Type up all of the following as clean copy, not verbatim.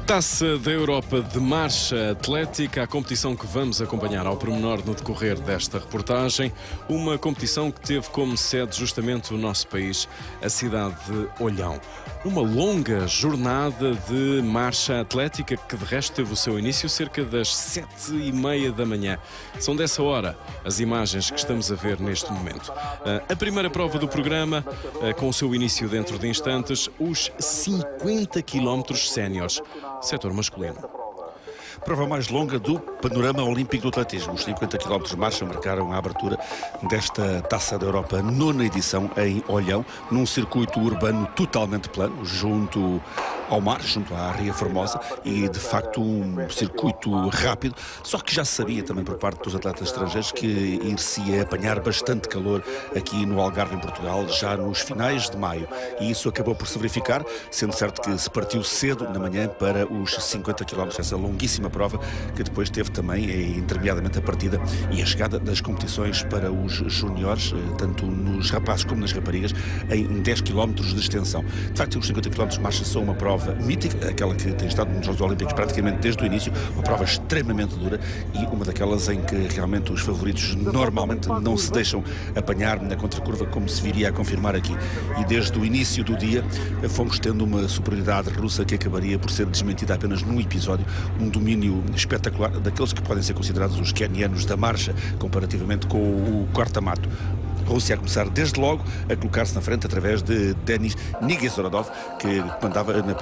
Taça da Europa de Marcha Atlética, a competição que vamos acompanhar ao pormenor no decorrer desta reportagem. Uma competição que teve como sede justamente o nosso país, a cidade de Olhão. Uma longa jornada de marcha atlética que de resto teve o seu início cerca das 7h30 da manhã. São dessa hora as imagens que estamos a ver neste momento. A primeira prova do programa, com o seu início dentro de instantes, os 50 km séniores, setor masculino. Prova mais longa do panorama olímpico do atletismo. Os 50 km de marcha marcaram a abertura desta Taça da Europa, nona edição, em Olhão, num circuito urbano totalmente plano, junto ao mar, junto à Ria Formosa, e de facto um circuito rápido, só que já se sabia também por parte dos atletas estrangeiros que ir-se apanhar bastante calor aqui no Algarve, em Portugal, já nos finais de maio, e isso acabou por se verificar, sendo certo que se partiu cedo na manhã para os 50 km, essa longuíssima prova, que depois teve também intermediadamente a partida e a chegada das competições para os júniores, tanto nos rapazes como nas raparigas, em 10 km de extensão. De facto, os 50 km de marcha são uma prova mítica, aquela que tem estado nos Jogos Olímpicos praticamente desde o início, uma prova extremamente dura e uma daquelas em que realmente os favoritos normalmente não se deixam apanhar na contracurva, como se viria a confirmar aqui. E desde o início do dia fomos tendo uma superioridade russa que acabaria por ser desmentida apenas num episódio, um domínio espetacular daqueles que podem ser considerados os quenianos da marcha, comparativamente com o corta-mato. A Rússia a começar desde logo a colocar-se na frente através de Denis Nigizoradov, que mandava na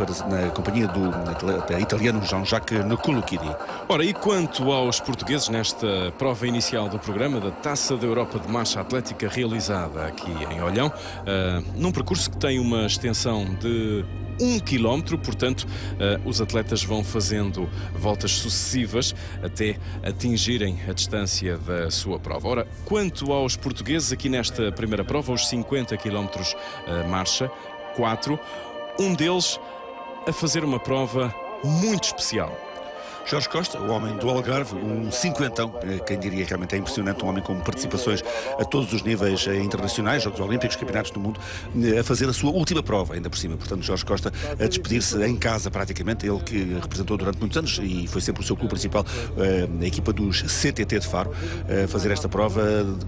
companhia do italiano Jean-Jacques Nculuchidi. Ora, e quanto aos portugueses nesta prova inicial do programa da Taça da Europa de Marcha Atlética realizada aqui em Olhão, num percurso que tem uma extensão de 1 km, portanto, os atletas vão fazendo voltas sucessivas até atingirem a distância da sua prova. Ora, quanto aos portugueses, aqui nesta primeira prova, os 50 km marcha, 4, um deles a fazer uma prova muito especial. Jorge Costa, o homem do Algarve, um cinquentão, quem diria, realmente é impressionante, um homem com participações a todos os níveis internacionais, Jogos Olímpicos, Campeonatos do Mundo, a fazer a sua última prova, ainda por cima. Portanto, Jorge Costa a despedir-se em casa praticamente, ele que representou durante muitos anos e foi sempre o seu clube principal, a equipa dos CTT de Faro, a fazer esta prova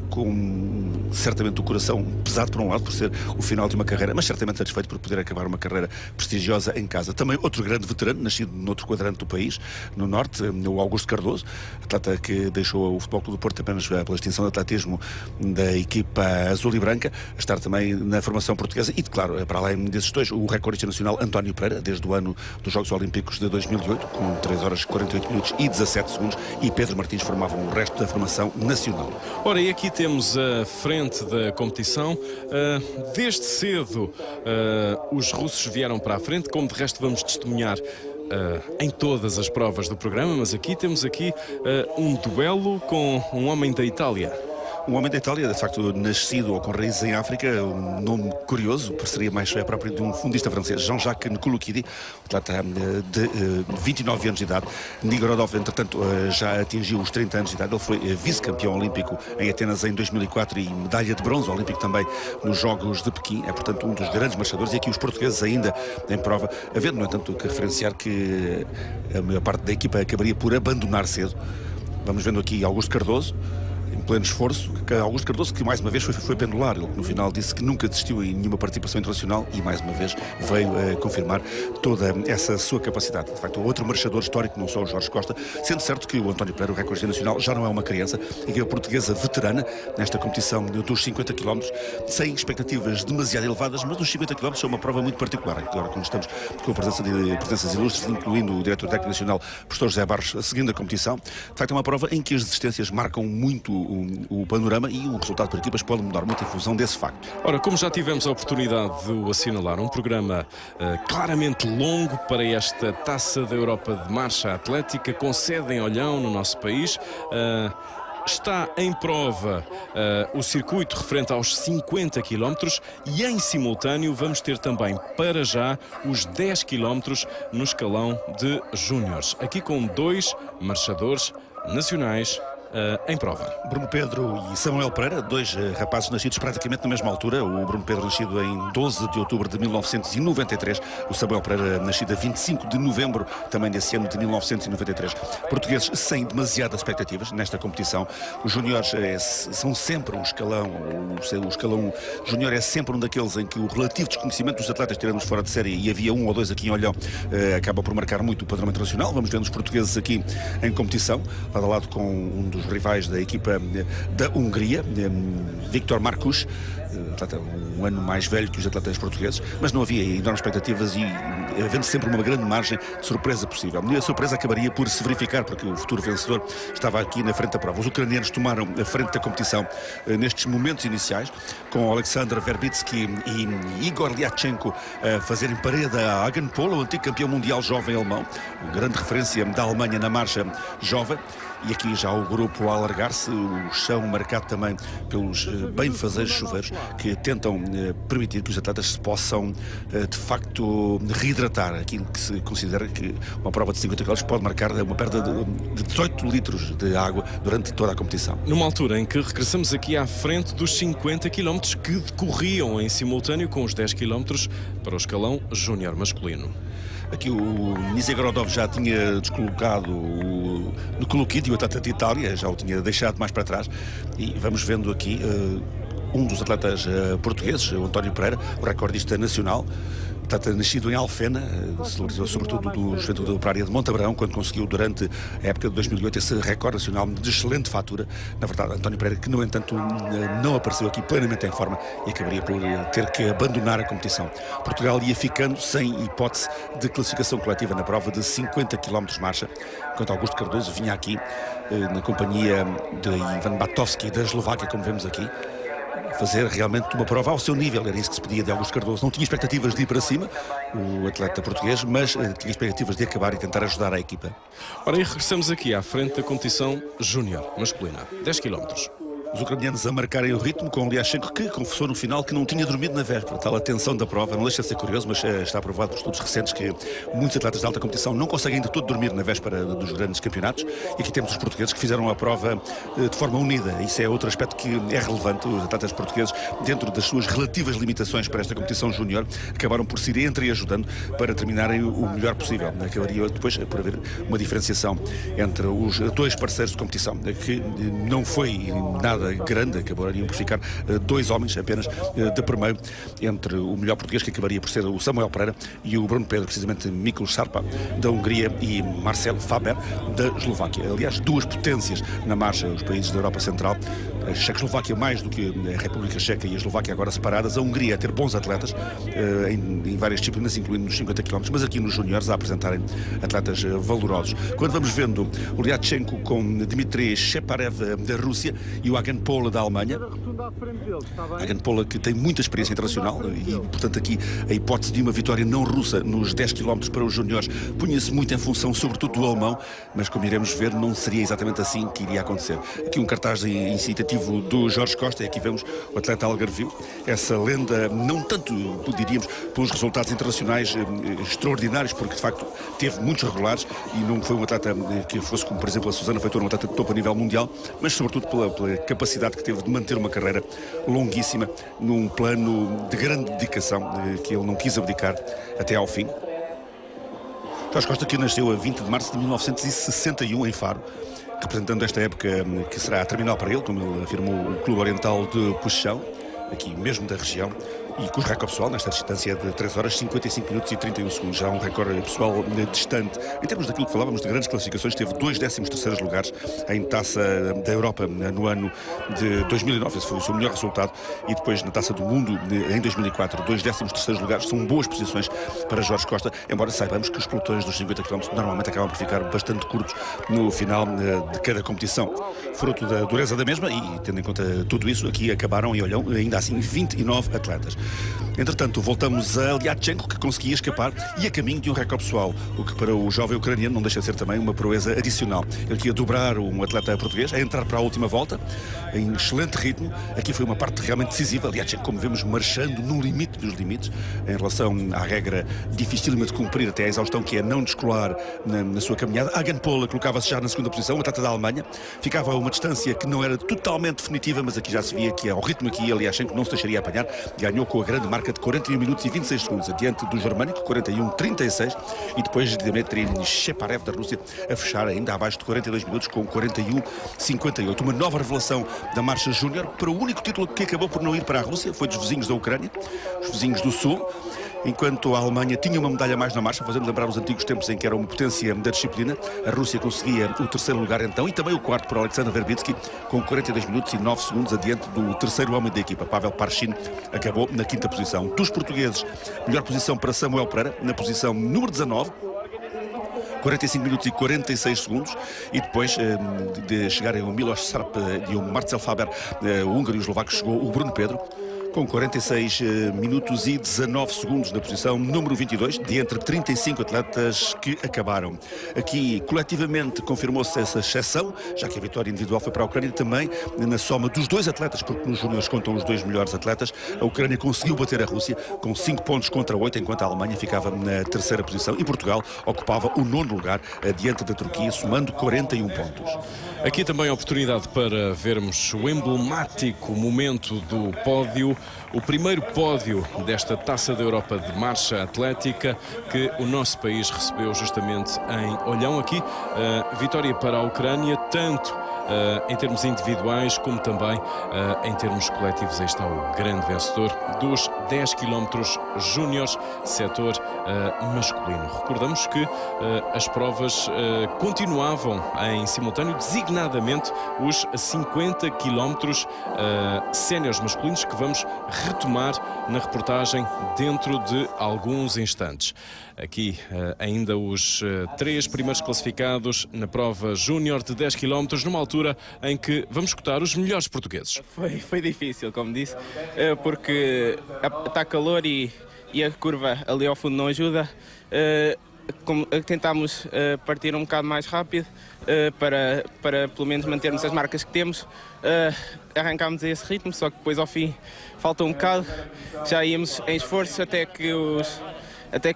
com certamente o coração pesado por um lado, por ser o final de uma carreira, mas certamente satisfeito por poder acabar uma carreira prestigiosa em casa. Também outro grande veterano, nascido noutro quadrante do país, no Norte, o Augusto Cardoso, atleta que deixou o Futebol Clube do Porto apenas pela extinção do atletismo da equipa azul e branca, a estar também na formação portuguesa e, claro, para além desses dois, o recordista nacional António Pereira, desde o ano dos Jogos Olímpicos de 2008, com 3 horas 48 minutos e 17 segundos, e Pedro Martins formavam o resto da formação nacional. Ora, e aqui temos a frente da competição. Desde cedo os russos vieram para a frente, como de resto vamos testemunhar em todas as provas do programa, mas aqui temos um duelo com um homem da Itália. Um homem da Itália, de facto nascido ou com raízes em África, um nome curioso, pareceria mais próprio de um fundista francês, Jean-Jacques Nculuchidi, atleta de 29 anos de idade. Nigorodov, entretanto, já atingiu os 30 anos de idade. Ele foi vice-campeão olímpico em Atenas em 2004 e medalha de bronze olímpico também nos Jogos de Pequim. É, portanto, um dos grandes marchadores, e aqui os portugueses ainda em prova, havendo, no entanto, que referenciar que a maior parte da equipa acabaria por abandonar cedo. Vamos vendo aqui Augusto Cardoso, em pleno esforço, Augusto Cardoso, que mais uma vez foi pendular. Ele no final disse que nunca desistiu em nenhuma participação internacional e mais uma vez veio confirmar toda essa sua capacidade. De facto, outro marchador histórico, não só o Jorge Costa, sendo certo que o António Pereira, o recordista nacional, já não é uma criança e que é a portuguesa veterana nesta competição dos 50 km, sem expectativas demasiado elevadas, mas os 50 km são uma prova muito particular. Agora, quando estamos com a presença de presenças ilustres, incluindo o diretor técnico nacional, professor José Barros, seguindo a competição, de facto é uma prova em que as desistências marcam muito o panorama e o resultado para equipas pode mudar muito em função desse facto. Ora, como já tivemos a oportunidade de o assinalar, um programa claramente longo para esta Taça da Europa de Marcha Atlética, com sede em Olhão, no nosso país. Está em prova o circuito referente aos 50 km e em simultâneo vamos ter também para já os 10 km no escalão de júniores, aqui com 2 marchadores nacionais em prova. Bruno Pedro e Samuel Pereira, dois rapazes nascidos praticamente na mesma altura. O Bruno Pedro nascido em 12 de outubro de 1993, o Samuel Pereira nascido a 25 de novembro também desse ano de 1993. Portugueses sem demasiadas expectativas nesta competição. Os júniores são sempre um escalão, o escalão júnior é sempre um daqueles em que o relativo desconhecimento dos atletas, tirando-os fora de série, e havia um ou dois aqui em Olhão, acaba por marcar muito o padrão internacional. Vamos vendo os portugueses aqui em competição, lado a lado com um dos rivais da equipa da Hungria, Viktor Markus, atleta um ano mais velho que os atletas portugueses, mas não havia enormes expectativas e havendo sempre uma grande margem de surpresa possível. E a surpresa acabaria por se verificar, porque o futuro vencedor estava aqui na frente da prova. Os ucranianos tomaram a frente da competição nestes momentos iniciais, com Alexander Verbitsky e Igor Lyachenko a fazerem parede a Hagen Polo, o antigo campeão mundial jovem alemão, grande referência da Alemanha na marcha jovem. E aqui já o grupo a alargar-se, o chão marcado também pelos benfazejos chuveiros que tentam permitir que os atletas se possam de facto reidratar. Aquilo que se considera que uma prova de 50 km pode marcar uma perda de 18 litros de água durante toda a competição. Numa altura em que regressamos aqui à frente dos 50 km que decorriam em simultâneo com os 10 km para o escalão júnior masculino. Aqui o Nizhegorod já tinha descolocado o Nicolò, o atleta de Itália, já o tinha deixado mais para trás, e vamos vendo aqui um dos atletas portugueses, o António Pereira, o recordista nacional. Atleta nascido em Alfena, celebrizou sobretudo do Juventude Operária de Montabrão, quando conseguiu durante a época de 2008 esse recorde nacional de excelente fatura. Na verdade, António Pereira, que no entanto não apareceu aqui plenamente em forma e acabaria por ter que abandonar a competição. Portugal ia ficando sem hipótese de classificação coletiva na prova de 50 km marcha, enquanto Augusto Cardoso vinha aqui na companhia de Ivan Batovski da Eslováquia, como vemos aqui, fazer realmente uma prova ao seu nível. Era isso que se pedia de Augusto Cardoso. Não tinha expectativas de ir para cima, o atleta português, mas tinha expectativas de acabar e tentar ajudar a equipa. Ora, e regressamos aqui à frente da competição júnior masculina, 10 km. Os ucranianos a marcarem o ritmo, com o Lyachenko, que confessou no final que não tinha dormido na véspera. Tal a tensão da prova, não deixa de ser curioso, mas está provado por estudos recentes que muitos atletas de alta competição não conseguem de todo dormir na véspera dos grandes campeonatos. E aqui temos os portugueses que fizeram a prova de forma unida. Isso é outro aspecto que é relevante. Os atletas portugueses, dentro das suas relativas limitações para esta competição júnior, acabaram por se ir entreajudando para terminarem o melhor possível. Acabaria depois por haver uma diferenciação entre os dois parceiros de competição, que não foi nada grande, acabariam por ficar dois homens apenas de primeiro, entre o melhor português, que acabaria por ser o Samuel Pereira, e o Bruno Pedro, precisamente Mikl Sharpa da Hungria e Marcel Faber da Eslováquia. Aliás, duas potências na marcha, os países da Europa Central, a Checoslováquia mais do que a República Checa e a Eslováquia agora separadas, a Hungria a ter bons atletas em várias disciplinas, incluindo nos 50 km, mas aqui nos juniores a apresentarem atletas valorosos. Quando vamos vendo o Lyachenko com Dmitry Sheparev da Rússia e o Hagen Polo da Alemanha, Hagen Polo que tem muita experiência internacional e, portanto, aqui a hipótese de uma vitória não russa nos 10 km para os juniores punha-se muito em função, sobretudo, do alemão, mas como iremos ver, não seria exatamente assim que iria acontecer. Aqui um cartaz incitativo do Jorge Costa, e aqui vemos o atleta algarvio, essa lenda, não tanto, diríamos, pelos resultados internacionais extraordinários, porque de facto teve muitos regulares e não foi um atleta que fosse como, por exemplo, a Susana Feitor, um atleta de topo a nível mundial, mas sobretudo pela capacidade que teve de manter uma carreira longuíssima num plano de grande dedicação que ele não quis abdicar até ao fim. Jorge Costa, que nasceu a 20 de março de 1961 em Faro, representando esta época que será a terminal para ele, como ele afirmou, o Clube Oriental de Puxão, aqui mesmo da região, e cujo recorde pessoal nesta distância de 3 horas, 55 minutos e 31 segundos. Já um recorde pessoal distante. Em termos daquilo que falávamos de grandes classificações, teve 2 13º lugares em Taça da Europa no ano de 2009, esse foi o seu melhor resultado, e depois na Taça do Mundo em 2004, 2 13º lugares. São boas posições para Jorge Costa, embora saibamos que os pelotões dos 50 km normalmente acabam por ficar bastante curtos no final de cada competição. Fruto da dureza da mesma, e tendo em conta tudo isso, aqui acabaram em Olhão ainda assim 29 atletas. Entretanto, voltamos a Lyachenko, que conseguia escapar e a caminho de um recorde pessoal, o que para o jovem ucraniano não deixa de ser também uma proeza adicional. Ele queria dobrar um atleta português, a entrar para a última volta, em excelente ritmo. Aqui foi uma parte realmente decisiva. Lyachenko, como vemos, marchando no limite dos limites, em relação à regra dificílima de cumprir até à exaustão, que é não descolar na sua caminhada. Hagenpohl colocava-se já na segunda posição, atleta da Alemanha. Ficava a uma distância que não era totalmente definitiva, mas aqui já se via que ao ritmo aqui, Lyachenko não se deixaria apanhar. Ganhou com a grande marca de 41 minutos e 26 segundos, adiante do germânico, 41-36, e depois de Dmitry Sheparev da Rússia a fechar ainda abaixo de 42 minutos com 41-58. Uma nova revelação da marcha júnior para o único título que acabou por não ir para a Rússia, foi dos vizinhos da Ucrânia, os vizinhos do Sul. Enquanto a Alemanha tinha uma medalha mais na marcha, fazendo lembrar os antigos tempos em que era uma potência da disciplina, a Rússia conseguia o terceiro lugar então, e também o quarto para Alexander Verbitsky, com 42 minutos e 9 segundos adiante do terceiro homem da equipa. Pavel Parchin acabou na quinta posição. Dos portugueses, melhor posição para Samuel Pereira, na posição número 19, 45 minutos e 46 segundos, e depois de chegarem o Milos Sarp e o Marcel Faber, o húngaro e o eslovaco, chegou o Bruno Pedro, com 46 minutos e 19 segundos na posição número 22, de entre 35 atletas que acabaram. Aqui, coletivamente, confirmou-se essa exceção, já que a vitória individual foi para a Ucrânia, também na soma dos dois atletas, porque nos júniores contam os dois melhores atletas. A Ucrânia conseguiu bater a Rússia com 5 pontos contra 8, enquanto a Alemanha ficava na terceira posição, e Portugal ocupava o nono lugar, adiante da Turquia, somando 41 pontos. Aqui também a oportunidade para vermos o emblemático momento do pódio, o primeiro pódio desta Taça da Europa de Marcha Atlética que o nosso país recebeu justamente em Olhão. Aqui, vitória para a Ucrânia, tanto em termos individuais como também em termos coletivos. Aí está o grande vencedor dos 10 km júniores, setor masculino. Recordamos que as provas continuavam em simultâneo, designadamente os 50 km séniores masculinos, que vamos retomar na reportagem dentro de alguns instantes. Aqui ainda os 3 primeiros classificados na prova júnior de 10 km, numa altura em que vamos escutar os melhores portugueses. Foi difícil, como disse, porque está calor e a curva ali ao fundo não ajuda. Tentámos partir um bocado mais rápido para pelo menos mantermos as marcas que temos. Arrancámos a esse ritmo, só que depois ao fim faltou um bocado. Já íamos em esforço até que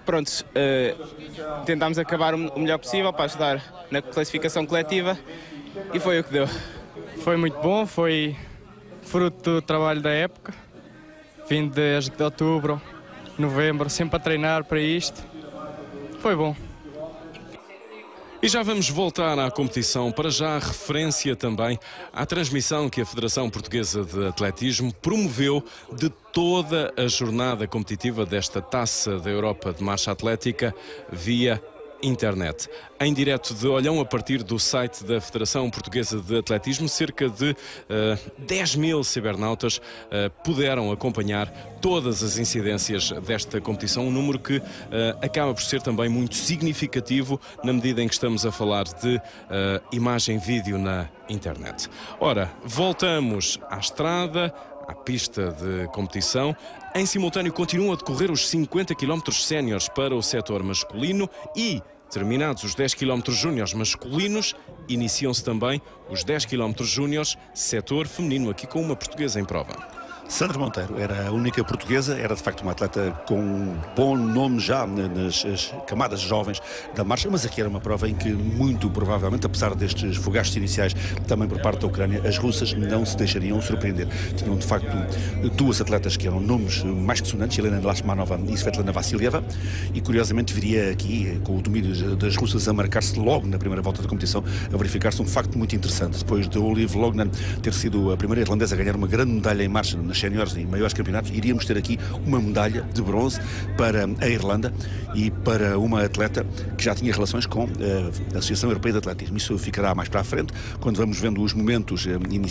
pronto, tentámos acabar o melhor possível para ajudar na classificação coletiva, e foi o que deu. Foi muito bom, foi fruto do trabalho da época. Vim desde outubro, novembro, sempre a treinar para isto. Foi bom. E já vamos voltar à competição. Para já, a referência também à transmissão que a Federação Portuguesa de Atletismo promoveu de toda a jornada competitiva desta Taça da Europa de Marcha Atlética via internet. Em direto de Olhão, a partir do site da Federação Portuguesa de Atletismo, cerca de 10 mil cibernautas puderam acompanhar todas as incidências desta competição, um número que acaba por ser também muito significativo na medida em que estamos a falar de imagem-vídeo na internet. Ora, voltamos à estrada, à pista de competição. Em simultâneo continuam a decorrer os 50 km séniores para o setor masculino e, terminados os 10 km júniores masculinos, iniciam-se também os 10 km júniores setor feminino, aqui com uma portuguesa em prova. Sandra Monteiro era a única portuguesa, era de facto uma atleta com um bom nome já nas camadas jovens da marcha, mas aqui era uma prova em que muito provavelmente, apesar destes fogachos iniciais também por parte da Ucrânia, as russas não se deixariam surpreender. Tinham de facto duas atletas que eram nomes mais que sonantes, Helena Lashmanova e Svetlana Vassilieva, e curiosamente viria aqui, com o domínio das russas a marcar-se logo na primeira volta da competição, a verificar-se um facto muito interessante. Depois de Olive Lognan ter sido a primeira irlandesa a ganhar uma grande medalha em marcha nas séniores e maiores campeonatos, iríamos ter aqui uma medalha de bronze para a Irlanda e para uma atleta que já tinha relações com a Associação Europeia de Atletismo. Isso ficará mais para a frente, quando vamos vendo os momentos iniciais